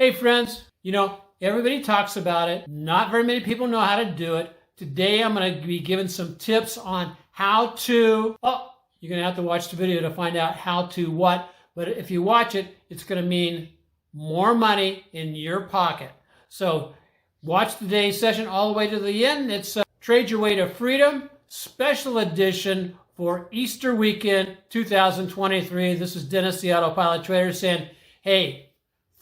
Hey friends, everybody talks about it. Not very many people know how to do it. Today I'm going to be giving some tips on how to, you're going to have to watch the video to find out how to what, but if you watch it, it's going to mean more money in your pocket. So watch today's session all the way to the end. It's Trade Your Way to Freedom, special edition for Easter weekend 2023. This is Dennis, the AutoPilot Trader, saying, hey,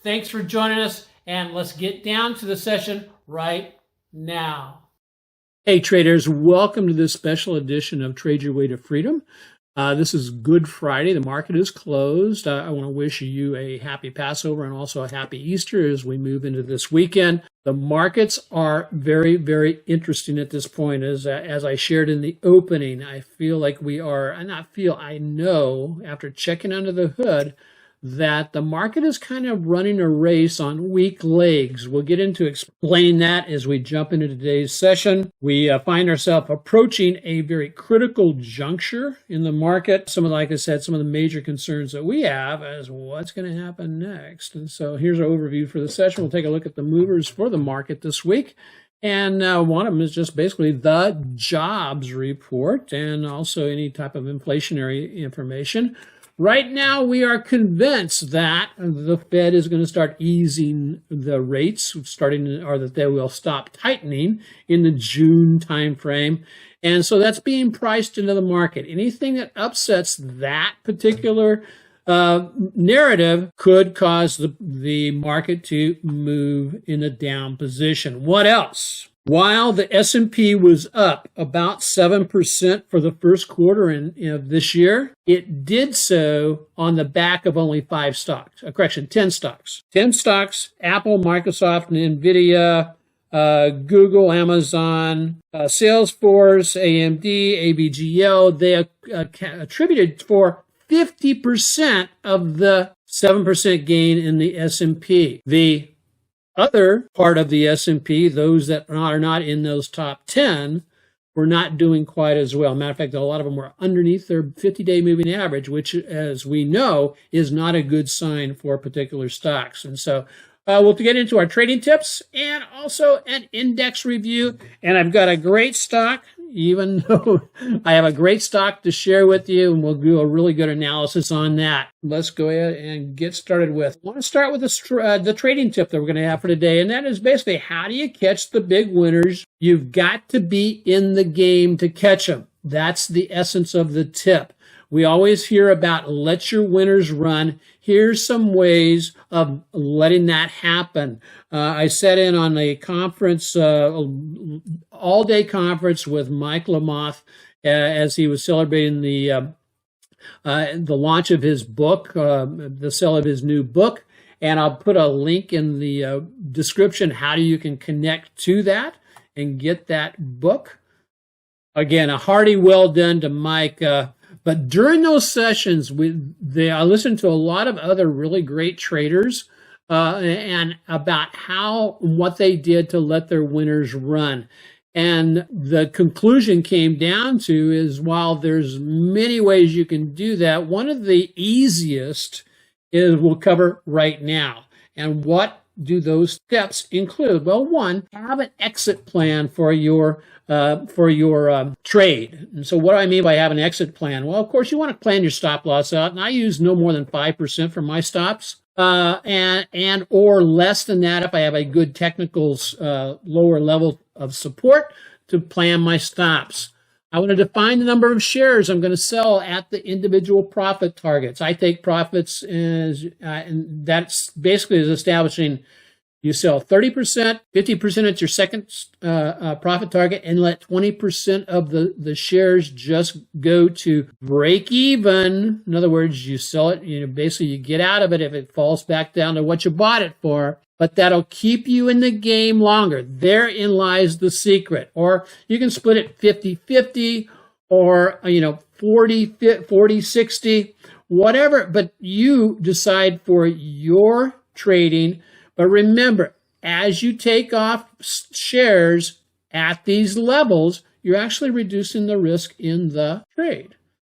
thanks for joining us, and let's get down to the session right now. Hey traders, welcome to this special edition of Trade Your Way to Freedom. This is Good Friday. The market is closed. I want to wish you a happy Passover and also a happy Easter as we move into this weekend. The markets are very, very interesting at this point. As I shared in the opening, I feel like I know after checking under the hood that the market is kind of running a race on weak legs. We'll get into explaining that as we jump into today's session. We find ourselves approaching a very critical juncture in the market. Like I said, some of the major concerns that we have is what's going to happen next. And so here's our overview for the session. We'll take a look at the movers for the market this week. And one of them is just basically the jobs report and also any type of inflationary information. Right now, we are convinced that the Fed is going to start easing the rates, or that they will stop tightening in the June timeframe. And so that's being priced into the market. Anything that upsets that particular narrative could cause the market to move in a down position. What else? While the S&P was up about 7% for the first quarter of this year, it did so on the back of only 10 stocks. 10 stocks, Apple, Microsoft, NVIDIA, Google, Amazon, Salesforce, AMD, ABGL. They attributed for 50% of the 7% gain in the S&P. The other part of the S&P, those that are not in those top 10, were not doing quite as well. Matter of fact, a lot of them were underneath their 50-day moving average, which, as we know, is not a good sign for particular stocks. And so we'll get into our trading tips and also an index review. And I've got a great stock, even though I have a great stock to share with you, and we'll do a really good analysis on that. Let's go ahead and get started with. I want to start with the trading tip that we're going to have for today, and that is basically, how do you catch the big winners? You've got to be in the game to catch them. That's the essence of the tip. We always hear about let your winners run. Here's some ways of letting that happen. I sat in on a conference, all-day conference with Mike Lamoth as he was celebrating the launch of his book, the sale of his new book. And I'll put a link in the description how you can connect to that and get that book. Again, a hearty well done to Mike. But during those sessions, I listened to a lot of other really great traders and about what they did to let their winners run. And the conclusion came down to is, while there's many ways you can do that, one of the easiest we'll cover right now. And what do those steps include? Well, one, have an exit plan for your trade. And so what do I mean by have an exit plan? Well, of course, you want to plan your stop loss out, and I use no more than 5% for my stops, and or less than that if I have a good technical lower level of support to plan my stops. I want to define the number of shares I'm going to sell at the individual profit targets. I take profits and that's basically establishing you sell 30%, 50% at your second profit target, and let 20% of the shares just go to break even. In other words, you sell it, basically you get out of it if it falls back down to what you bought it for, but that'll keep you in the game longer. Therein lies the secret. Or you can split it 50-50 or 40-60, whatever, but you decide for your trading. But remember, as you take off shares at these levels, you're actually reducing the risk in the trade.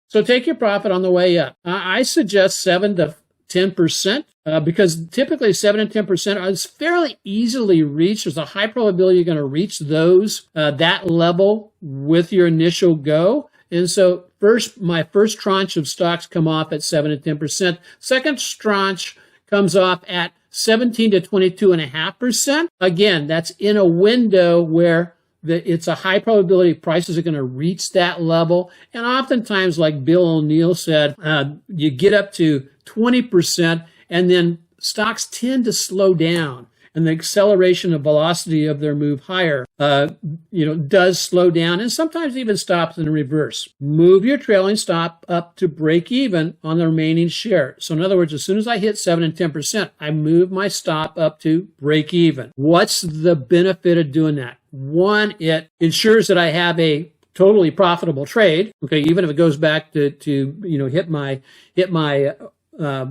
So take your profit on the way up. I suggest 7 to 10% because typically 7 and 10% is fairly easily reached. There's a high probability you're going to reach those that level with your initial go. And so my first tranche of stocks come off at 7 to 10%. Second tranche comes off at 17 to 22.5%. Again, that's in a window where it's a high probability prices are going to reach that level. And oftentimes, like Bill O'Neill said, you get up to 20%, and then stocks tend to slow down. And the acceleration of velocity of their move higher, does slow down and sometimes even stops in reverse. Move your trailing stop up to break even on the remaining share. So in other words, as soon as I hit 7 and 10%, I move my stop up to break even. What's the benefit of doing that? One, it ensures that I have a totally profitable trade. Okay, even if it goes back to hit my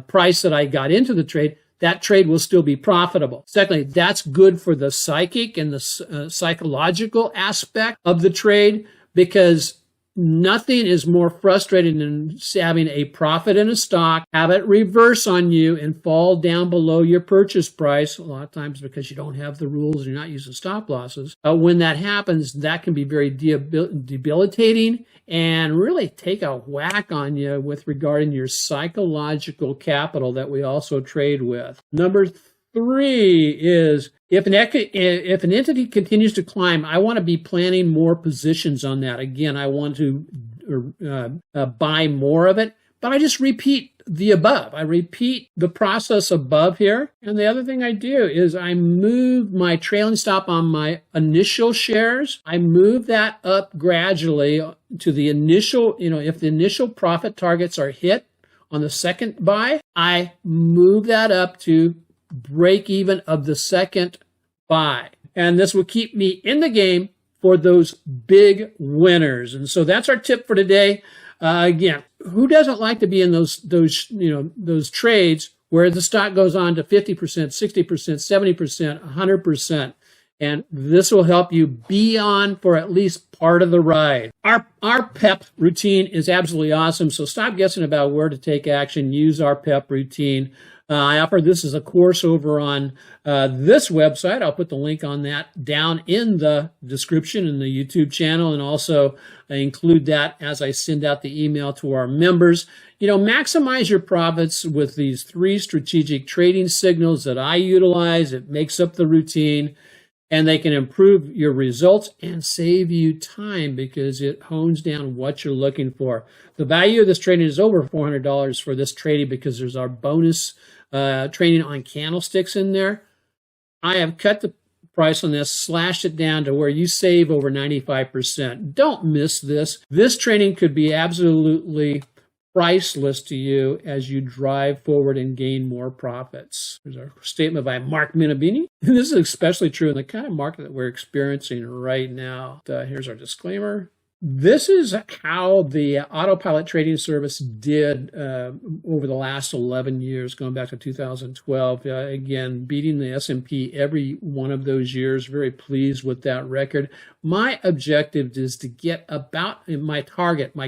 price that I got into the trade, that trade will still be profitable. Secondly, that's good for the psychic and the psychological aspect of the trade, because nothing is more frustrating than having a profit in a stock, have it reverse on you and fall down below your purchase price, a lot of times because you don't have the rules and you're not using stop losses. When that happens, that can be very debilitating and really take a whack on you with regarding your psychological capital that we also trade with. Number 3 is if an entity continues to climb, I want to be planning more positions on that. Again, I want to buy more of it, but I just repeat the above. I repeat the process above here. And the other thing I do is I move my trailing stop on my initial shares. I move that up gradually to the initial, if the initial profit targets are hit on the second buy, I move that up to break even of the second buy. And this will keep me in the game for those big winners. And so that's our tip for today. Again, who doesn't like to be in those trades where the stock goes on to 50%, 60%, 70%, 100%? And this will help you be on for at least part of the ride. Our PEP routine is absolutely awesome. So stop guessing about where to take action. Use our PEP routine. I offer this as a course over on this website. I'll put the link on that down in the description in the YouTube channel, and also include that as I send out the email to our members. Maximize your profits with these 3 strategic trading signals that I utilize. It makes up the routine, and they can improve your results and save you time because it hones down what you're looking for. The value of this trading is over $400 for this trading because there's our bonus training on candlesticks in there. I have cut the price on this, slashed it down to where you save over 95%. Don't miss this. This training could be absolutely priceless to you as you drive forward and gain more profits. There's a statement by Mark Minabini. This is especially true in the kind of market that we're experiencing right now. Here's our disclaimer. This is how the AutoPilot Trading Service did over the last 11 years, going back to 2012. Again, beating the S&P every one of those years. Very pleased with that record. My objective is to get about, my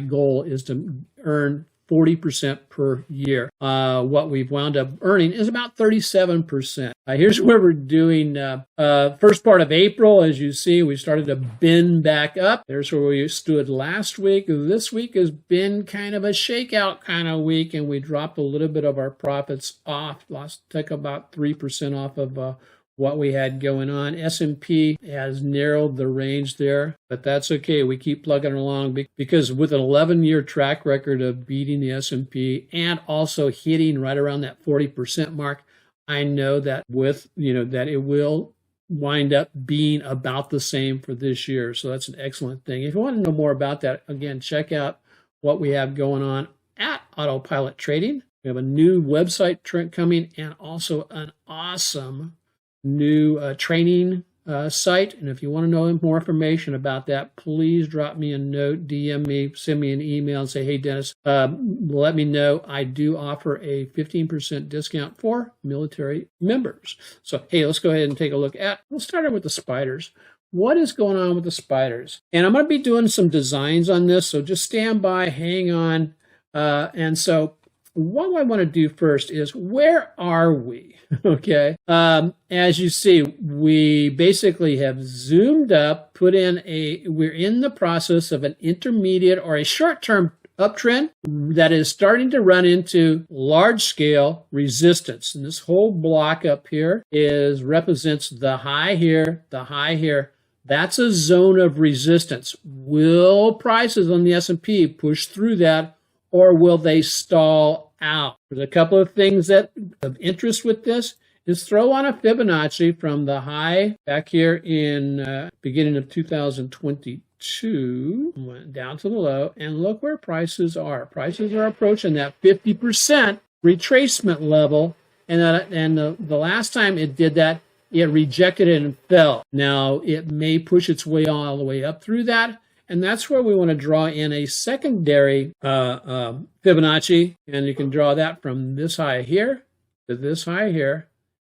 goal is to earn 40% per year. What we've wound up earning is about 37%. Here's where we're doing first part of April. As you see, we started to bend back up. There's where we stood last week. This week has been kind of a shakeout kind of week, and we dropped a little bit of our profits off. Took about 3% off of what we had going on. S&P has narrowed the range there, but that's okay. We keep plugging along because with an 11-year track record of beating the S&P and also hitting right around that 40% mark, I know that that it will wind up being about the same for this year. So that's an excellent thing. If you want to know more about that, again, check out what we have going on at AutoPilot Trading. We have a new website coming and also an awesome new training site. And if you want to know more information about that, please drop me a note, DM me, send me an email and say, hey, Dennis, let me know. I do offer a 15% discount for military members. So, hey, let's go ahead and take a look at, we'll start with the spiders. What is going on with the spiders? And I'm going to be doing some designs on this, so just stand by, hang on. And so what I want to do first is, where are we? Okay. As you see, we basically have zoomed up, we're in the process of an intermediate or a short-term uptrend that is starting to run into large-scale resistance. And this whole block up here represents the high here, the high here. That's a zone of resistance. Will prices on the S&P push through that, or will they stall out? There's a couple of things that of interest with this is throw on a Fibonacci from the high back here in beginning of 2022, went down to the low, and look where prices are. Prices are approaching that 50% retracement level, and the last time it did that, it rejected it and fell. Now, it may push its way all the way up through that, and that's where we want to draw in a secondary Fibonacci, and you can draw that from this high here to this high here,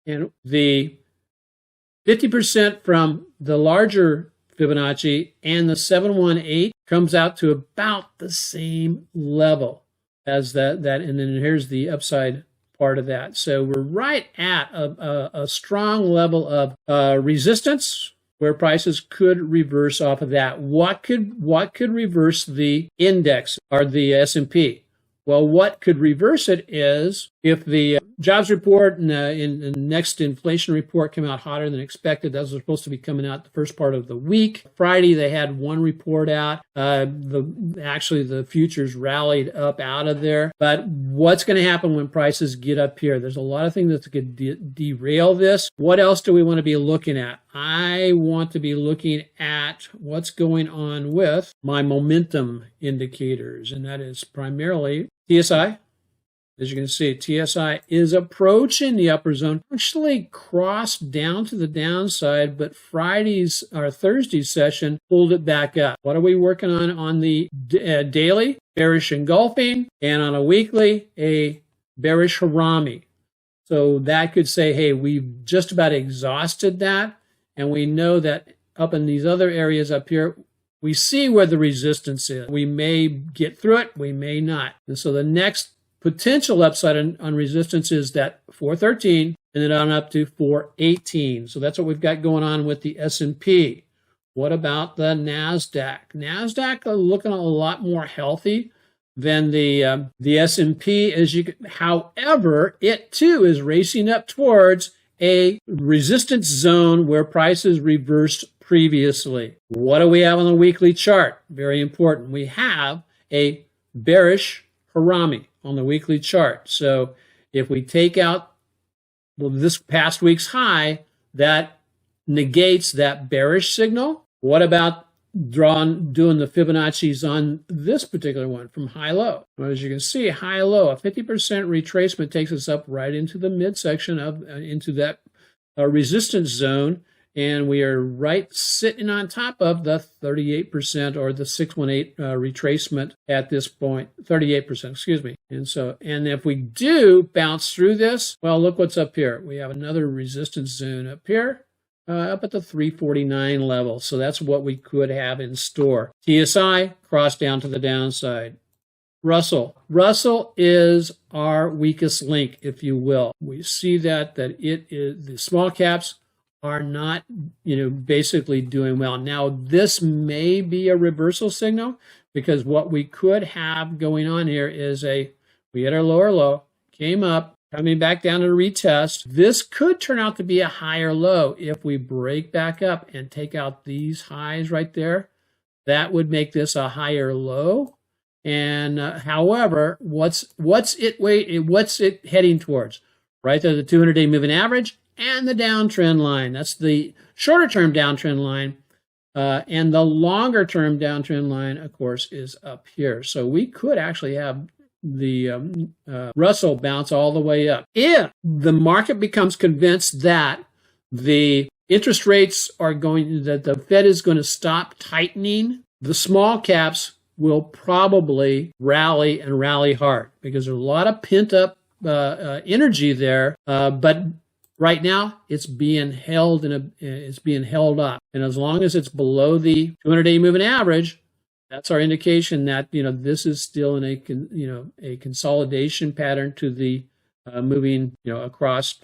and the 50% from the larger Fibonacci and the 718 comes out to about the same level as that, and then here's the upside part of that. So we're right at a strong level of resistance where prices could reverse off of that. What could reverse the index or the S&P? Well, what could reverse it is if the jobs report and the next inflation report come out hotter than expected. Those are supposed to be coming out the first part of the week. Friday, they had one report out. Actually, the futures rallied up out of there. But what's going to happen when prices get up here? There's a lot of things that could derail this. What else do we want to be looking at? I want to be looking at what's going on with my momentum indicators, and that is primarily TSI. As you can see, TSI is approaching the upper zone. Actually crossed down to the downside, but Friday's or Thursday's session pulled it back up. What are we working on the daily? Bearish engulfing, and on a weekly, a bearish harami. So that could say, hey, we've just about exhausted that, and we know that up in these other areas up here, we see where the resistance is. We may get through it, we may not. And so the next potential upside on resistance is that 413 and then on up to 418. So that's what we've got going on with the S&P. What about the Nasdaq? Nasdaq are looking a lot more healthy than the S&P. However, it too is racing up towards a resistance zone where prices reversed previously. What do we have on the weekly chart? Very important. We have a bearish harami on the weekly chart. So if we take out this past week's high, that negates that bearish signal. What about doing the Fibonacci's on this particular one from high-low? Well, as you can see, high-low, a 50% retracement takes us up right into the midsection into that resistance zone. And we are right sitting on top of the 38% or the 618 retracement at this point, 38%, excuse me. And if we do bounce through this, well, look what's up here. We have another resistance zone up here, up at the 349 level. So that's what we could have in store. TSI, cross down to the downside. Russell is our weakest link, if you will. We see that it is the small caps are not, basically doing well. Now, this may be a reversal signal, because what we could have going on here is we hit our lower low, came up, coming back down to retest. This could turn out to be a higher low if we break back up and take out these highs right there. That would make this a higher low. And however, what's it heading towards? Right there, the 200-day moving average and the downtrend line. That's the shorter term downtrend line. And the longer term downtrend line, of course, is up here. So we could actually have the Russell bounce all the way up. If the market becomes convinced that the interest rates that the Fed is going to stop tightening, the small caps will probably rally and rally hard, because there's a lot of pent up energy there. But right now, it's being held up, and as long as it's below the 200-day moving average, That's our indication that, this is still in a consolidation pattern to the moving, across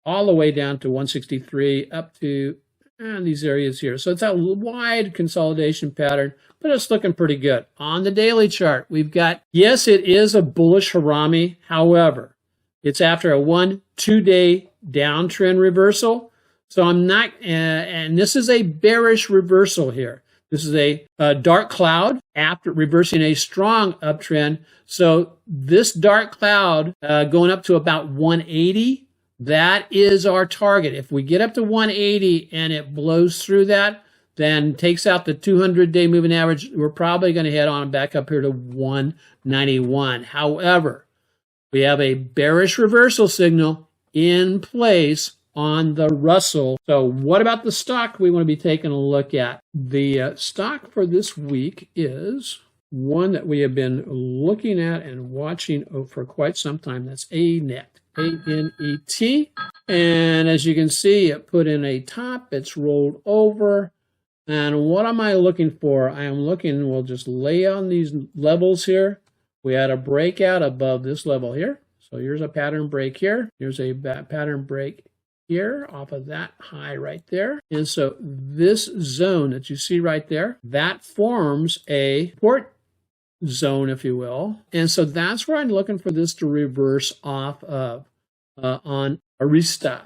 all the way down to 163 up to these areas here. So it's a wide consolidation pattern, but it's looking pretty good. On the daily chart, we've got, yes, it is a bullish harami. However, it's after a 1-2 day downtrend reversal. So I'm not, and this is a bearish reversal here. This is a dark cloud after reversing a strong uptrend. So this dark cloud going up to about 180, that is our target. If we get up to 180 and it blows through that, then takes out the 200-day moving average, we're probably going to head on back up here to 191. However, we have a bearish reversal signal in place on the Russell. So what about the stock we want to be taking a look at? The stock for this week is one that we have been looking at and watching for quite some time. That's ANET. A-N-E-T. And as you can see, it put in a top, it's rolled over. And what am I looking for? I am looking, we'll just lay on these levels here. We had a breakout above this level here. So here's a pattern break here. Here's a pattern break here off of that high right there. And so this zone that you see right there, that forms a support zone, if you will. And so that's where I'm looking for this to reverse off of on Arista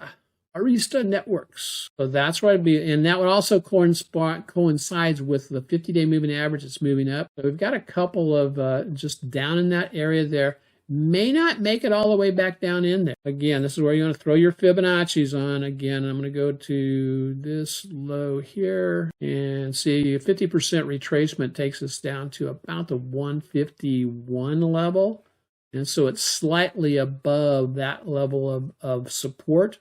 Networks. So that's where I'd be, and that would also coincides with the 50-day moving average. It's moving up. So we've got a couple of just down in that area there. May not make it all the way back down in there. Again, this is where you want to throw your Fibonacci's on. Again, I'm going to go to this low here and see 50% retracement takes us down to about the 151 level. And so it's slightly above that level of support.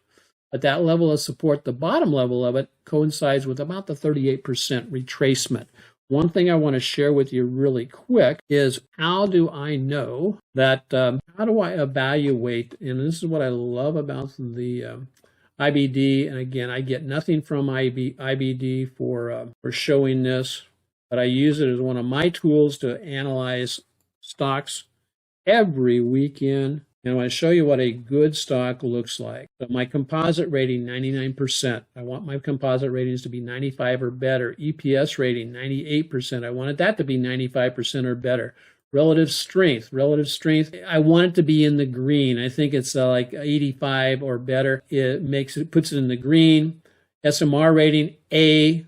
But that level of support, the bottom level of it, coincides with about the 38% retracement. One thing I want to share with you really quick is how do I know that, how do I evaluate, and this is what I love about the IBD, and again, I get nothing from IBD for showing this, but I use it as one of my tools to analyze stocks every weekend. And I want to show you what a good stock looks like. So my composite rating, 99%. I want my composite ratings to be 95 or better. EPS rating, 98%. I wanted that to be 95% or better. Relative strength, I want it to be in the green. I think it's like 85 or better. It puts it in the green. SMR rating, A.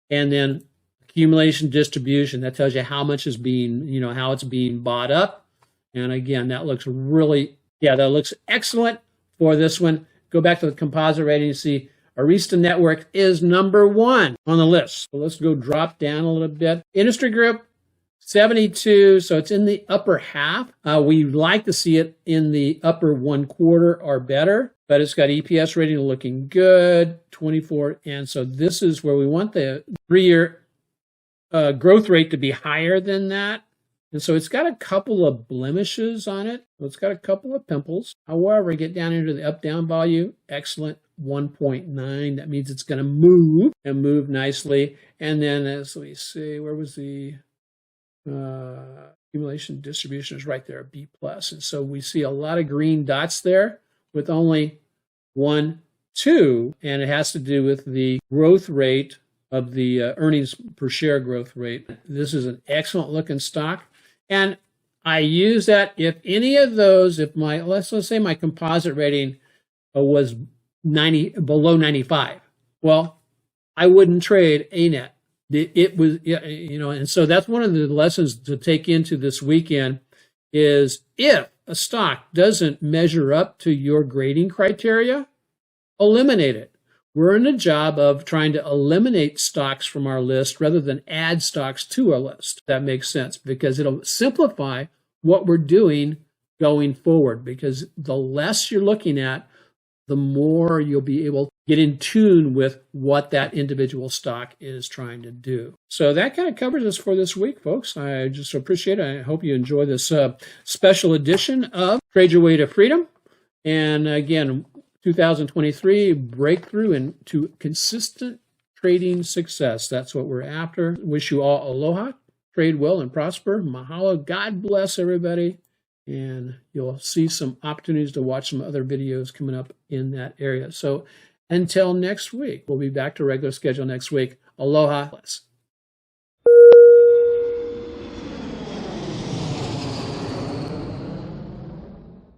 And then accumulation distribution. That tells you how much is being, how it's being bought up. And again, that looks that looks excellent for this one. Go back to the composite rating and see Arista Network is number 1 on the list. So let's go drop down a little bit. Industry group, 72. So it's in the upper half. We like to see it in the upper 1/4 or better, but it's got EPS rating looking good, 24. And so this is where we want the 3-year growth rate to be higher than that. And so it's got a couple of blemishes on it. So it's got a couple of pimples. However, get down into the up-down value, excellent, 1.9. That means it's going to move and move nicely. And then as we see, where was the accumulation distribution is right there, B+. And so we see a lot of green dots there with only 1, 2. And it has to do with the growth rate of the earnings per share growth rate. This is an excellent looking stock. And I use that if any of those, if my, let's say my composite rating was below 95, well, I wouldn't trade ANET. It was, and so that's one of the lessons to take into this weekend is if a stock doesn't measure up to your grading criteria, eliminate it. We're in the job of trying to eliminate stocks from our list rather than add stocks to our list. That makes sense because it'll simplify what we're doing going forward, because the less you're looking at, the more you'll be able to get in tune with what that individual stock is trying to do. So that kind of covers us for this week, folks. I just appreciate it. I hope you enjoy this special edition of Trade Your Way to Freedom. And again, 2023 breakthrough into consistent trading success. That's what we're after. Wish you all aloha. trade well and prosper. Mahalo. God bless everybody. And you'll see some opportunities to watch some other videos coming up in that area. So until next week, we'll be back to regular schedule next week. Aloha. Bless.